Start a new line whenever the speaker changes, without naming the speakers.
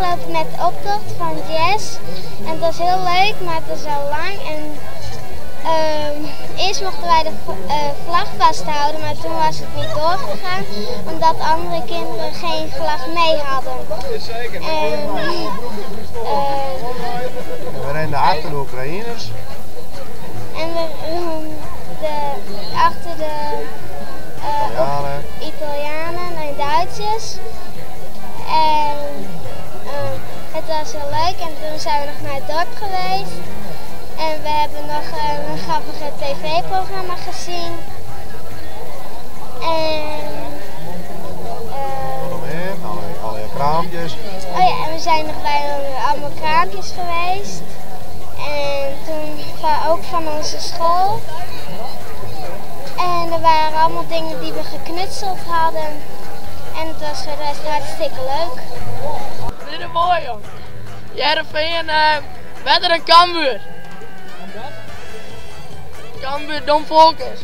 afgelopen met de optocht van Jazz. En het was heel leuk, maar het is al lang. En eerst mochten wij de vlag vasthouden, maar toen was het niet doorgegaan, omdat andere kinderen geen vlag mee hadden.
We renden achter de Oekraïners.
En achter de Italianen en Duitsers. En het was heel leuk en toen zijn we nog naar het dorp geweest. En we hebben nog een grappige tv-programma gezien. En
alle kraampjes.
Oh ja, en we zijn nog bij allemaal kraampjes geweest. En toen ook van onze school. En er waren allemaal dingen die we geknutseld hadden. En het was voor de rest hartstikke leuk.
Dit is mooi, jong. Heerenveen, Wedder en Cambuur. Cambuur, Don Volkers.